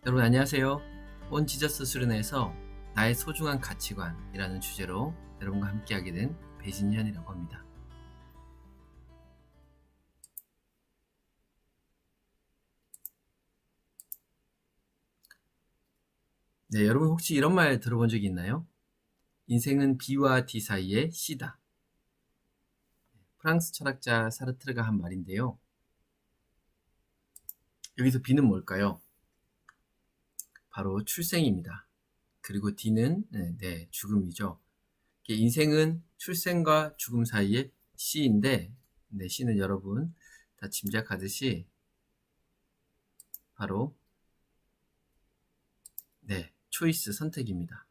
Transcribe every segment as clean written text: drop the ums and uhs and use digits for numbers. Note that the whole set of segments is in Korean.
여러분 안녕하세요. 온 지저스 수련회에서 나의 소중한 가치관이라는 주제로 여러분과 함께하게 된 배진현이라고 합니다. 네, 여러분 혹시 이런 말 들어본 적이 있나요? 인생은 B와 D 사이의 C다. 프랑스 철학자 사르트르가 한 말인데요. 여기서 B는 뭘까요? 바로 출생입니다. 그리고 D는 죽음이죠. 인생은 출생과 죽음 사이의 C인데 C는 여러분 다 짐작하듯이 바로 초이스, 선택입니다.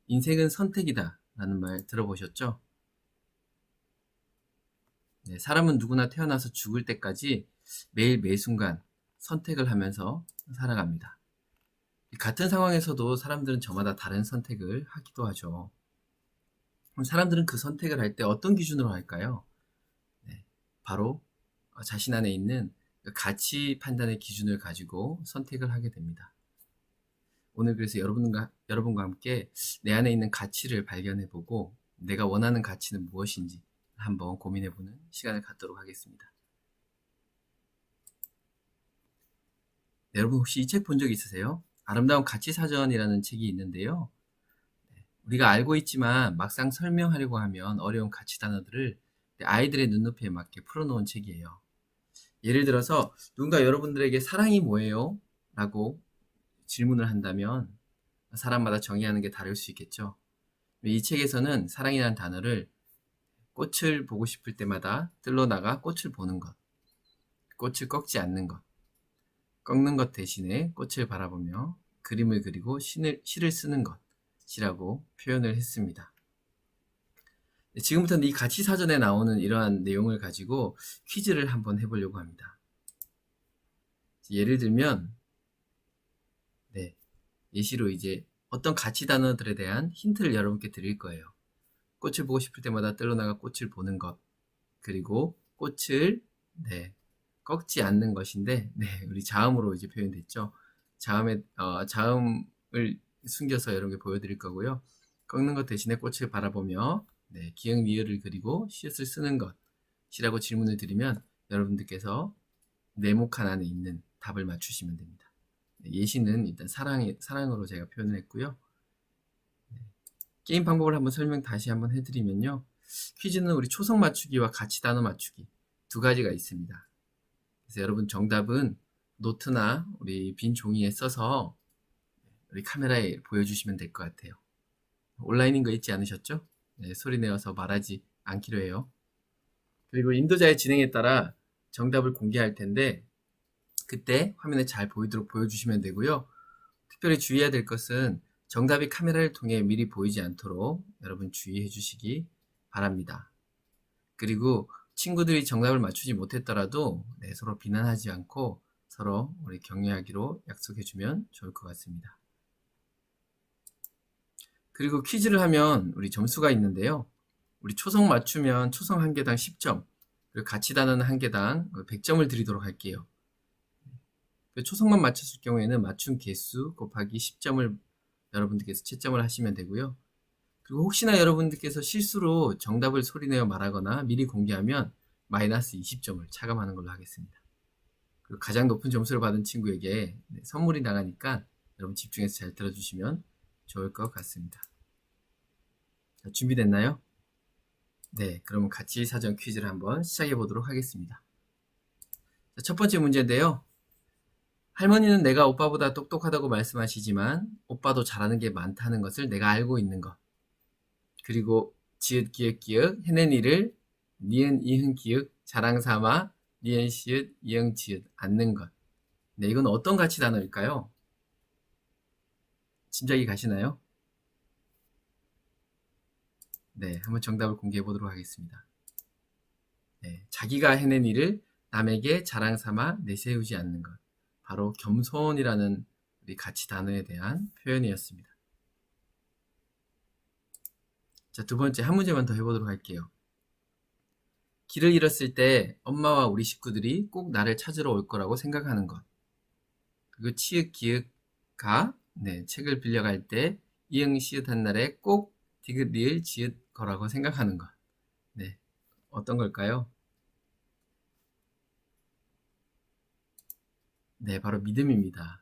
인생은 선택이다 라는 말 들어보셨죠? 사람은 누구나 태어나서 죽을 때까지 매일 매순간 선택을 하면서 살아갑니다. 같은 상황에서도 사람들은 저마다 다른 선택을 하기도 하죠. 그럼 사람들은 그 선택을 할 때 어떤 기준으로 할까요? 바로 자신 안에 있는 가치 판단의 기준을 가지고 선택을 하게 됩니다. 오늘 그래서 여러분과 함께 내 안에 있는 가치를 발견해보고 내가 원하는 가치는 무엇인지 한번 고민해보는 시간을 갖도록 하겠습니다. 여러분 혹시 이 책 본 적 있으세요? 아름다운 가치사전이라는 책이 있는데요. 우리가 알고 있지만 막상 설명하려고 하면 어려운 가치 단어들을 아이들의 눈높이에 맞게 풀어놓은 책이에요. 예를 들어서 누군가 여러분들에게 사랑이 뭐예요? 라고 질문을 한다면 사람마다 정의하는 게 다를 수 있겠죠. 이 책에서는 사랑이라는 단어를 꽃을 보고 싶을 때마다 뜰로 나가 꽃을 보는 것, 꽃을 꺾지 않는 것, 꺾는 것 대신에 꽃을 바라보며 그림을 그리고 시를 쓰는 것이라고 표현을 했습니다. 지금부터는 이 가치사전에 나오는 이러한 내용을 가지고 퀴즈를 한번 해보려고 합니다. 예를 들면 예시로 이제 어떤 가치 단어들에 대한 힌트를 여러분께 드릴 거예요. 꽃을 보고 싶을 때마다 뜰로 나가 꽃을 보는 것, 그리고 꽃을 꺾지 않는 것인데, 우리 자음으로 이제 표현됐죠. 자음을 숨겨서 여러분께 보여드릴 거고요. 꺾는 것 대신에 꽃을 바라보며 기역 니을을 그리고 시옷을 쓰는 것이라고 질문을 드리면 여러분들께서 네모칸 안에 있는 답을 맞추시면 됩니다. 예시는 일단 사랑으로 제가 표현을 했고요. 게임 방법을 다시 한번 해드리면요. 퀴즈는 우리 초성 맞추기와 가치 단어 맞추기 두 가지가 있습니다. 그래서 여러분 정답은 노트나 우리 빈 종이에 써서 우리 카메라에 보여주시면 될 것 같아요. 온라인인 거 잊지 않으셨죠? 소리 내어서 말하지 않기로 해요. 그리고 인도자의 진행에 따라 정답을 공개할 텐데 그때 화면에 잘 보이도록 보여주시면 되고요. 특별히 주의해야 될 것은 정답이 카메라를 통해 미리 보이지 않도록 여러분 주의해 주시기 바랍니다. 그리고 친구들이 정답을 맞추지 못했더라도 서로 비난하지 않고 서로 우리 격려하기로 약속해 주면 좋을 것 같습니다. 그리고 퀴즈를 하면 우리 점수가 있는데요. 우리 초성 맞추면 초성 한 개당 10점, 그리고 가치 단어는 한 개당 100점을 드리도록 할게요. 초성만 맞췄을 경우에는 맞춘 개수 곱하기 10점을 여러분들께서 채점을 하시면 되고요. 그리고 혹시나 여러분들께서 실수로 정답을 소리내어 말하거나 미리 공개하면 마이너스 20점을 차감하는 걸로 하겠습니다. 그리고 가장 높은 점수를 받은 친구에게 선물이 나가니까 여러분 집중해서 잘 들어주시면 좋을 것 같습니다. 자, 준비됐나요? 네, 그러면 같이 사전 퀴즈를 한번 시작해 보도록 하겠습니다. 자, 첫 번째 문제인데요. 할머니는 내가 오빠보다 똑똑하다고 말씀하시지만 오빠도 잘하는 게 많다는 것을 내가 알고 있는 것. 그리고 지읒 기읒 기읒 해낸 일을 니은 이흥 기읒 자랑 삼아 니은 시읒 이응 지읒 않는 것. 이건 어떤 가치 단어일까요? 짐작이 가시나요? 한번 정답을 공개해 보도록 하겠습니다. 자기가 해낸 일을 남에게 자랑 삼아 내세우지 않는 것. 바로 겸손이라는 우리 가치 단어에 대한 표현이었습니다. 자, 두 번째 한 문제만 더 해보도록 할게요. 길을 잃었을 때 엄마와 우리 식구들이 꼭 나를 찾으러 올 거라고 생각하는 것. 그리고 치읓, 기읒, 가. 네, 책을 빌려갈 때 이응, 시읒 한 날에 꼭 디귿, 리을, 지읒 거라고 생각하는 것. 네, 어떤 걸까요? 네, 바로 믿음입니다.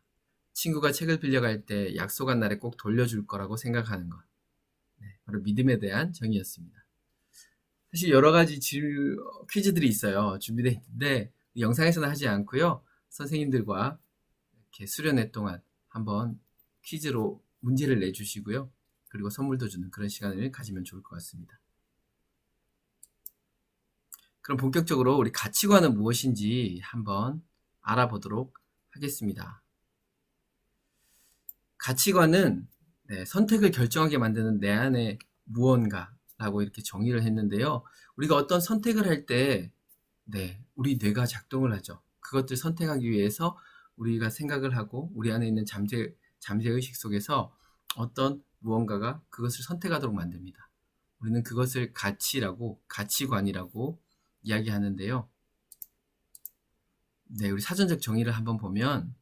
친구가 책을 빌려갈 때 약속한 날에 꼭 돌려줄 거라고 생각하는 것. 네, 바로 믿음에 대한 정의였습니다. 사실 여러 가지 퀴즈들이 있어요. 준비되어 있는데 영상에서는 하지 않고요. 선생님들과 이렇게 수련회 동안 한번 퀴즈로 문제를 내주시고요. 그리고 선물도 주는 그런 시간을 가지면 좋을 것 같습니다. 그럼 본격적으로 우리 가치관은 무엇인지 한번 알아보도록 하겠습니다. 가치관은 선택을 결정하게 만드는 내 안의 무언가라고 이렇게 정의를 했는데요. 우리가 어떤 선택을 할 때 우리 뇌가 작동을 하죠. 그것들 선택하기 위해서 우리가 생각을 하고 우리 안에 있는 잠재의식 속에서 어떤 무언가가 그것을 선택하도록 만듭니다. 우리는 그것을 가치관이라고 이야기하는데요. 우리 사전적 정의를 한번 보면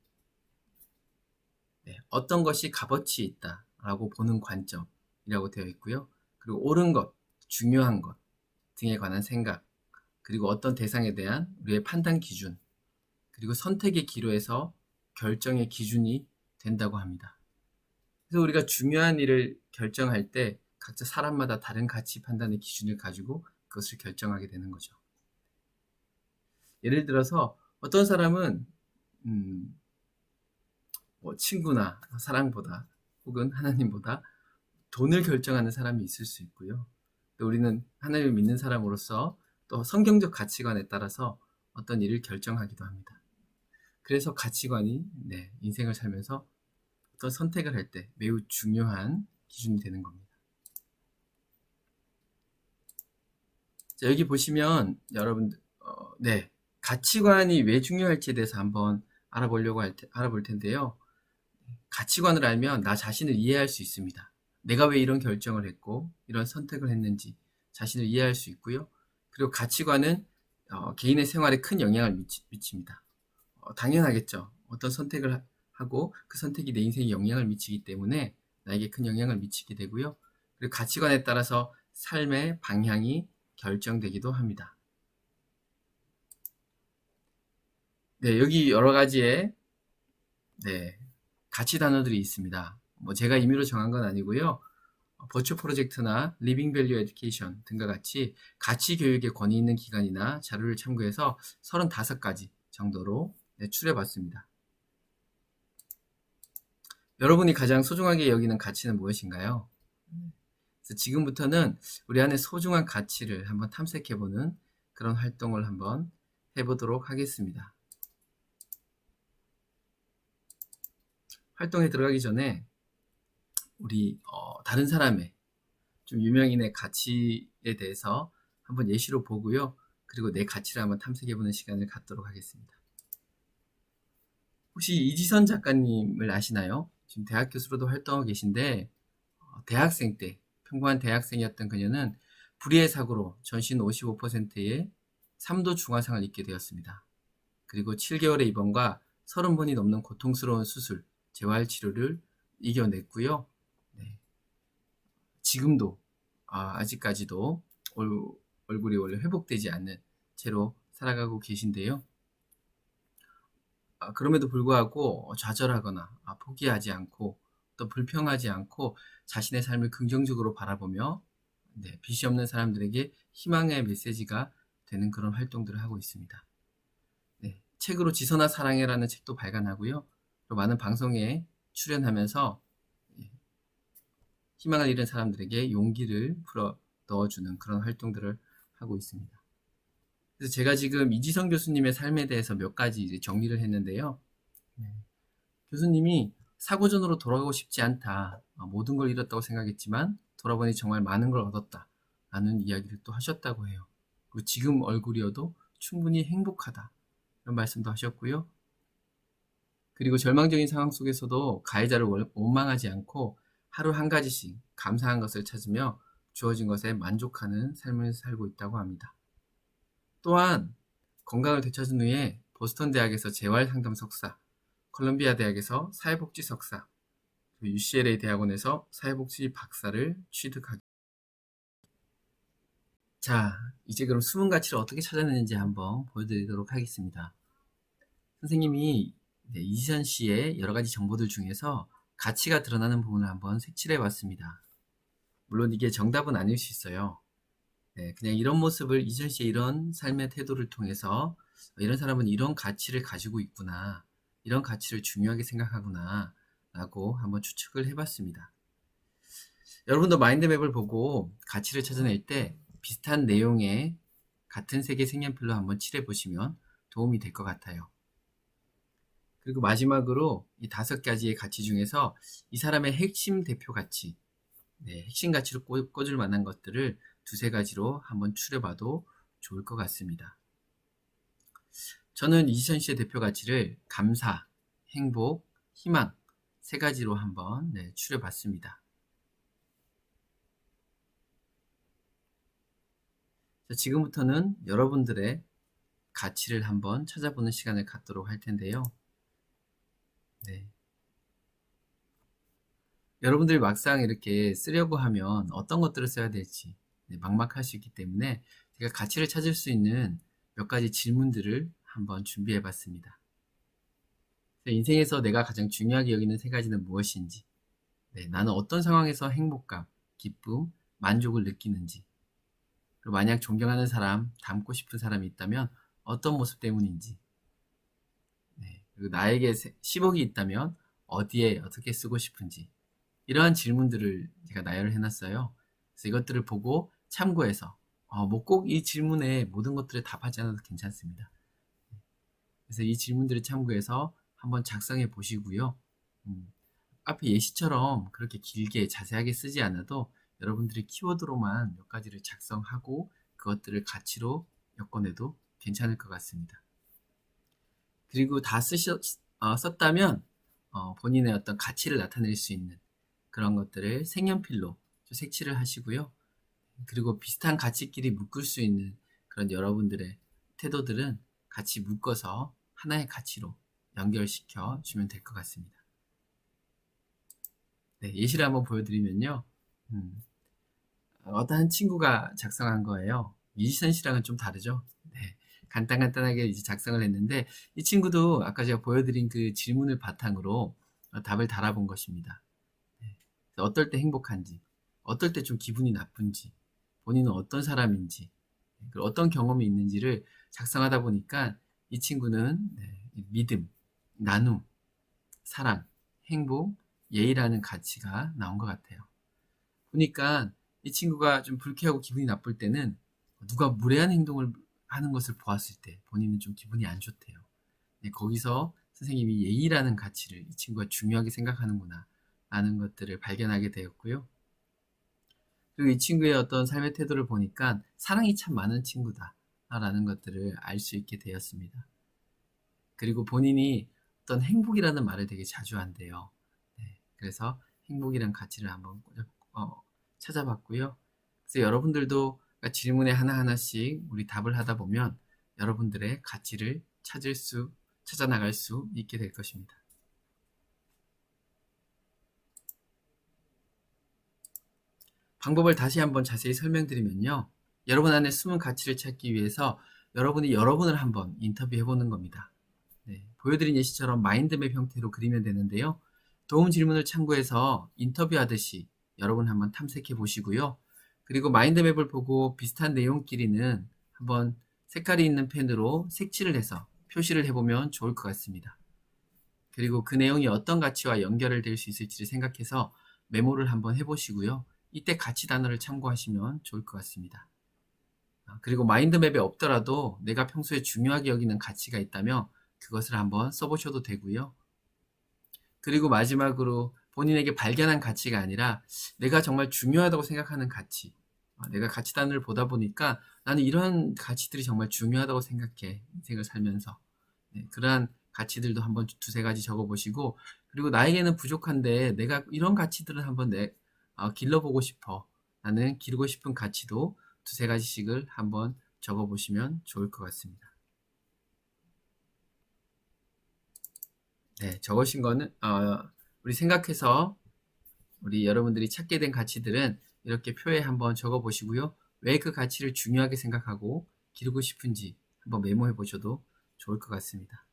어떤 것이 값어치 있다라고 보는 관점이라고 되어 있고요. 그리고 옳은 것, 중요한 것 등에 관한 생각, 그리고 어떤 대상에 대한 우리의 판단 기준, 그리고 선택의 기로에서 결정의 기준이 된다고 합니다. 그래서 우리가 중요한 일을 결정할 때 각자 사람마다 다른 가치 판단의 기준을 가지고 그것을 결정하게 되는 거죠. 예를 들어서 어떤 사람은 친구나 사랑보다 혹은 하나님보다 돈을 결정하는 사람이 있을 수 있고요. 또 우리는 하나님을 믿는 사람으로서 또 성경적 가치관에 따라서 어떤 일을 결정하기도 합니다. 그래서 가치관이 인생을 살면서 어떤 선택을 할 때 매우 중요한 기준이 되는 겁니다. 자, 여기 보시면 여러분들 가치관이 왜 중요할지에 대해서 한번 알아볼 텐데요. 가치관을 알면 나 자신을 이해할 수 있습니다. 내가 왜 이런 결정을 했고 이런 선택을 했는지 자신을 이해할 수 있고요. 그리고 가치관은 개인의 생활에 큰 영향을 미칩니다. 당연하겠죠. 어떤 선택을 하고 그 선택이 내 인생에 영향을 미치기 때문에 나에게 큰 영향을 미치게 되고요. 그리고 가치관에 따라서 삶의 방향이 결정되기도 합니다. 여기 여러 가지의 가치 단어들이 있습니다. 제가 임의로 정한 건 아니고요. 버추어 프로젝트나 리빙 밸류 에듀케이션 등과 같이 가치 교육에 권위 있는 기관이나 자료를 참고해서 35가지 정도로 추려봤습니다. 여러분이 가장 소중하게 여기는 가치는 무엇인가요? 그래서 지금부터는 우리 안에 소중한 가치를 한번 탐색해보는 그런 활동을 한번 해보도록 하겠습니다. 활동에 들어가기 전에 우리 다른 사람의 좀 유명인의 가치에 대해서 한번 예시로 보고요. 그리고 내 가치를 한번 탐색해보는 시간을 갖도록 하겠습니다. 혹시 이지선 작가님을 아시나요? 지금 대학 교수로도 활동하고 계신데 대학생 때 평범한 대학생이었던 그녀는 불의의 사고로 전신 55%의 3도 중화상을 입게 되었습니다. 그리고 7개월의 입원과 30번이 넘는 고통스러운 수술, 재활 치료를 이겨냈고요. 지금도 아직까지도 얼굴이 원래 회복되지 않는 채로 살아가고 계신데요. 그럼에도 불구하고 좌절하거나 포기하지 않고 또 불평하지 않고 자신의 삶을 긍정적으로 바라보며 빛이 없는 사람들에게 희망의 메시지가 되는 그런 활동들을 하고 있습니다. 책으로 지선아 사랑해라는 책도 발간하고요. 또 많은 방송에 출연하면서 희망을 잃은 사람들에게 용기를 풀어 넣어주는 그런 활동들을 하고 있습니다. 그래서 제가 지금 이지선 교수님의 삶에 대해서 몇 가지 이제 정리를 했는데요. 교수님이 사고전으로 돌아가고 싶지 않다. 모든 걸 잃었다고 생각했지만 돌아보니 정말 많은 걸 얻었다. 라는 이야기를 또 하셨다고 해요. 그리고 지금 얼굴이어도 충분히 행복하다. 이런 말씀도 하셨고요. 그리고 절망적인 상황 속에서도 가해자를 원망하지 않고 하루 한 가지씩 감사한 것을 찾으며 주어진 것에 만족하는 삶을 살고 있다고 합니다. 또한 건강을 되찾은 후에 보스턴 대학에서 재활 상담 석사, 콜롬비아 대학에서 사회복지 석사, UCLA 대학원에서 사회복지 박사를 취득하기. 자, 이제 그럼 숨은 가치를 어떻게 찾아내는지 한번 보여드리도록 하겠습니다. 선생님이 이지선 씨의 여러 가지 정보들 중에서 가치가 드러나는 부분을 한번 색칠해 봤습니다. 물론 이게 정답은 아닐 수 있어요. 그냥 이런 모습을 이지선 씨의 이런 삶의 태도를 통해서 이런 사람은 이런 가치를 가지고 있구나, 이런 가치를 중요하게 생각하구나 라고 한번 추측을 해봤습니다. 여러분도 마인드맵을 보고 가치를 찾아낼 때 비슷한 내용의 같은 색의 색연필로 한번 칠해 보시면 도움이 될 것 같아요. 그리고 마지막으로 이 5가지의 가치 중에서 이 사람의 핵심 대표 가치, 핵심 가치로 꽂을 만한 것들을 2-3가지로 한번 추려봐도 좋을 것 같습니다. 저는 이지선 씨의 대표 가치를 감사, 행복, 희망 3가지로 한번 추려봤습니다. 자, 지금부터는 여러분들의 가치를 한번 찾아보는 시간을 갖도록 할 텐데요. 여러분들이 막상 이렇게 쓰려고 하면 어떤 것들을 써야 될지 막막할 수 있기 때문에 제가 가치를 찾을 수 있는 몇 가지 질문들을 한번 준비해 봤습니다. 인생에서 내가 가장 중요하게 여기는 3가지는 무엇인지, 나는 어떤 상황에서 행복감, 기쁨, 만족을 느끼는지, 그리고 만약 존경하는 사람, 닮고 싶은 사람이 있다면 어떤 모습 때문인지, 그리고 나에게 10억이 있다면 어디에 어떻게 쓰고 싶은지, 이러한 질문들을 제가 나열을 해놨어요. 그래서 이것들을 보고 참고해서 뭐 꼭 이 질문에 모든 것들을 답하지 않아도 괜찮습니다. 그래서 이 질문들을 참고해서 한번 작성해 보시고요. 앞에 예시처럼 그렇게 길게 자세하게 쓰지 않아도 여러분들이 키워드로만 몇 가지를 작성하고 그것들을 가치로 엮어내도 괜찮을 것 같습니다. 그리고 다 썼다면 본인의 어떤 가치를 나타낼 수 있는 그런 것들을 색연필로 색칠을 하시고요. 그리고 비슷한 가치끼리 묶을 수 있는 그런 여러분들의 태도들은 같이 묶어서 하나의 가치로 연결시켜 주면 될 것 같습니다. 예시를 한번 보여드리면요. 어떤 친구가 작성한 거예요. 이지선 씨랑은 좀 다르죠? 간단하게 이제 작성을 했는데 이 친구도 아까 제가 보여드린 그 질문을 바탕으로 답을 달아본 것입니다. 어떨 때 행복한지, 어떨 때 좀 기분이 나쁜지, 본인은 어떤 사람인지, 그리고 어떤 경험이 있는지를 작성하다 보니까 이 친구는 믿음, 나눔, 사랑, 행복, 예의라는 가치가 나온 것 같아요. 보니까 이 친구가 좀 불쾌하고 기분이 나쁠 때는 누가 무례한 행동을 하는 것을 보았을 때 본인은 좀 기분이 안 좋대요. 거기서 선생님이 예의라는 가치를 이 친구가 중요하게 생각하는구나 라는 것들을 발견하게 되었고요. 그리고 이 친구의 어떤 삶의 태도를 보니까 사랑이 참 많은 친구다 라는 것들을 알 수 있게 되었습니다. 그리고 본인이 어떤 행복이라는 말을 되게 자주 한대요. 그래서 행복이란 가치를 한번 찾아봤고요. 그래서 여러분들도 질문에 하나하나씩 우리 답을 하다 보면 여러분들의 가치를 찾아 나갈 수 있게 될 것입니다. 방법을 다시 한번 자세히 설명드리면요. 여러분 안에 숨은 가치를 찾기 위해서 여러분이 여러분을 한번 인터뷰해 보는 겁니다. 보여드린 예시처럼 마인드맵 형태로 그리면 되는데요. 도움 질문을 참고해서 인터뷰하듯이 여러분 한번 탐색해 보시고요. 그리고 마인드맵을 보고 비슷한 내용끼리는 한번 색깔이 있는 펜으로 색칠을 해서 표시를 해보면 좋을 것 같습니다. 그리고 그 내용이 어떤 가치와 연결을 될 수 있을지를 생각해서 메모를 한번 해보시고요. 이때 가치 단어를 참고하시면 좋을 것 같습니다. 그리고 마인드맵에 없더라도 내가 평소에 중요하게 여기는 가치가 있다면 그것을 한번 써보셔도 되고요. 그리고 마지막으로 본인에게 발견한 가치가 아니라 내가 정말 중요하다고 생각하는 가치, 내가 가치단을 보다 보니까 나는 이런 가치들이 정말 중요하다고 생각해, 인생을 살면서. 그러한 가치들도 한번 2-3가지 적어보시고, 그리고 나에게는 부족한데 내가 이런 가치들을 한번 길러보고 싶어, 나는 기르고 싶은 가치도 2-3가지씩을 한번 적어보시면 좋을 것 같습니다. 네, 적으신 거는 우리 생각해서 우리 여러분들이 찾게 된 가치들은 이렇게 표에 한번 적어 보시고요. 왜 그 가치를 중요하게 생각하고 기르고 싶은지 한번 메모해 보셔도 좋을 것 같습니다.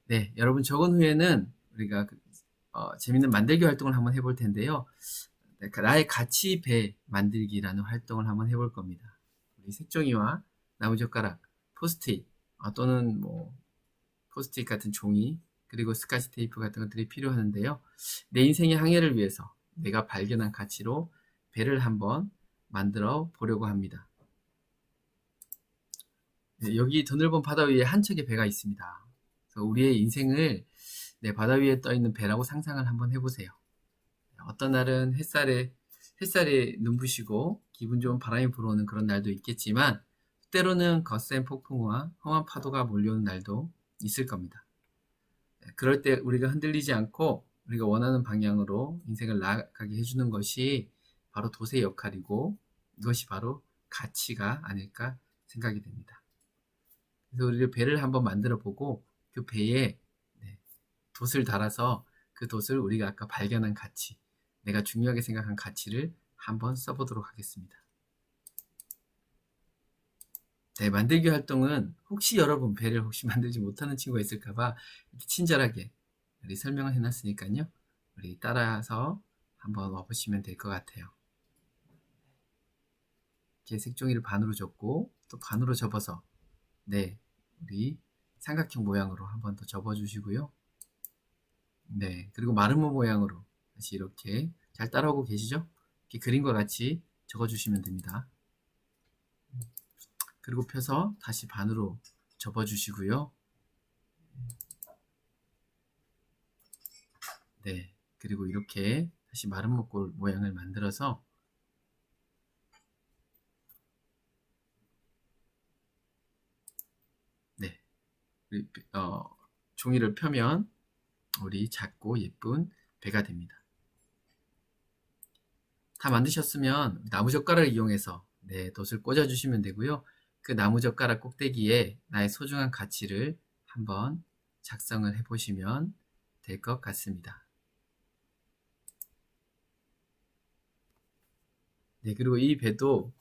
네, 여러분 적은 후에는 우리가 재밌는 만들기 활동을 한번 해볼 텐데요. 네, 나의 가치 배 만들기라는 활동을 한번 해볼 겁니다. 우리 색종이와 나무젓가락, 포스트잇 또는 뭐 포스트잇 같은 종이 그리고 스카치 테이프 같은 것들이 필요하는데요. 내 인생의 항해를 위해서 내가 발견한 가치로 배를 한번 만들어 보려고 합니다. 네, 여기 드넓은 바다 위에 한 척의 배가 있습니다. 그래서 우리의 인생을 바다 위에 떠 있는 배라고 상상을 한번 해보세요. 어떤 날은 햇살에 눈부시고 기분 좋은 바람이 불어오는 그런 날도 있겠지만 때로는 거센 폭풍과 험한 파도가 몰려오는 날도 있을 겁니다. 그럴 때 우리가 흔들리지 않고 우리가 원하는 방향으로 인생을 나아가게 해주는 것이 바로 돛의 역할이고 이것이 바로 가치가 아닐까 생각이 됩니다. 그래서 우리가 배를 한번 만들어 보고 그 배에 돛을 달아서 그 돛을 우리가 아까 발견한 가치, 내가 중요하게 생각한 가치를 한번 써보도록 하겠습니다. 네, 만들기 활동은 혹시 여러분 배를 혹시 만들지 못하는 친구가 있을까봐 이렇게 친절하게 우리 설명을 해놨으니까요. 우리 따라서 한번 와보시면 될 것 같아요. 이렇게 색종이를 반으로 접고 또 반으로 접어서 우리 삼각형 모양으로 한번 더 접어주시고요. 네, 그리고 마름모 모양으로 다시 이렇게 잘 따라오고 계시죠? 이렇게 그림과 같이 적어주시면 됩니다. 그리고 펴서 다시 반으로 접어주시고요. 네, 그리고 이렇게 다시 마름모꼴 모양을 만들어서 종이를 펴면 우리 작고 예쁜 배가 됩니다. 다 만드셨으면 나무젓가락을 이용해서 돛을 꽂아주시면 되고요. 그 나무젓가락 꼭대기에 나의 소중한 가치를 한번 작성을 해보시면 될 것 같습니다. 네, 그리고 이 배도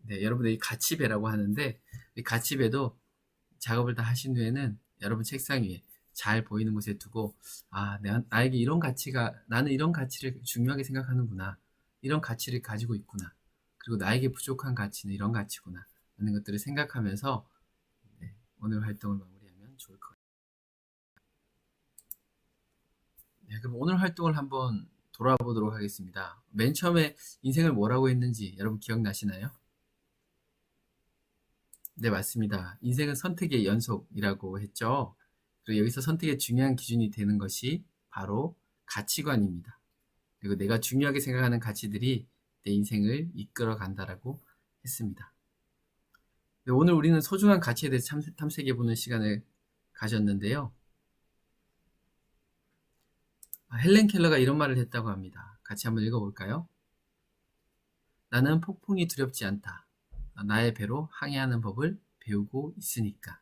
여러분들이 가치배라고 하는데 이 가치배도 작업을 다 하신 후에는 여러분 책상 위에 잘 보이는 곳에 두고 나에게 이런 가치가 나는 이런 가치를 중요하게 생각하는구나. 이런 가치를 가지고 있구나. 그리고 나에게 부족한 가치는 이런 가치구나. 하는 것들을 생각하면서 오늘 활동을 마무리하면 좋을 것 같아요. 네, 그럼 오늘 활동을 한번 돌아보도록 하겠습니다. 맨 처음에 인생을 뭐라고 했는지 여러분 기억나시나요? 네, 맞습니다. 인생은 선택의 연속이라고 했죠. 그리고 여기서 선택의 중요한 기준이 되는 것이 바로 가치관입니다. 그리고 내가 중요하게 생각하는 가치들이 내 인생을 이끌어 간다라고 했습니다. 네, 오늘 우리는 소중한 가치에 대해서 탐색해보는 시간을 가졌는데요. 헬렌 켈러가 이런 말을 했다고 합니다. 같이 한번 읽어볼까요? 나는 폭풍이 두렵지 않다. 나의 배로 항해하는 법을 배우고 있으니까.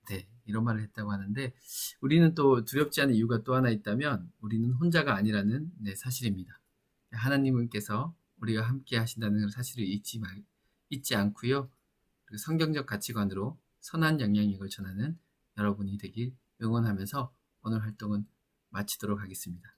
네, 이런 말을 했다고 하는데 우리는 또 두렵지 않은 이유가 또 하나 있다면 우리는 혼자가 아니라는 사실입니다. 하나님께서 우리가 함께 하신다는 사실을 잊지 않고요. 그리고 성경적 가치관으로 선한 영향력을 전하는 여러분이 되길 응원하면서 오늘 활동은 마치도록 하겠습니다.